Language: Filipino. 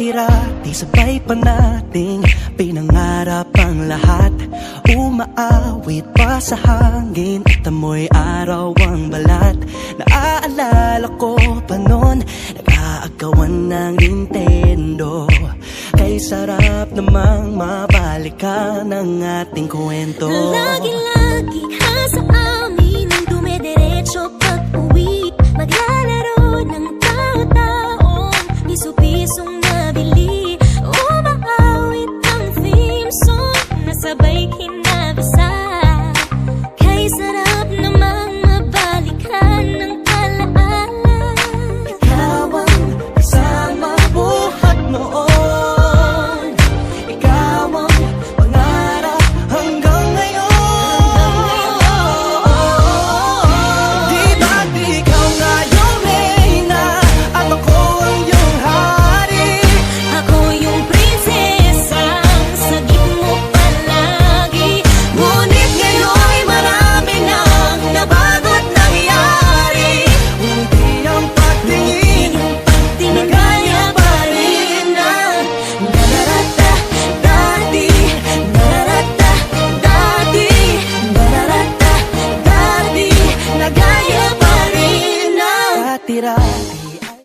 dati-rati sabay pa nating pinangarap ang lahat. Umaawit pa sa hangin at amoy araw ang balat. Naaalala ko pa noon, nag-aagawan ng Nintendo. Kay sarap namang mabalikan ang ating kwento. Lagi-lagi ka sa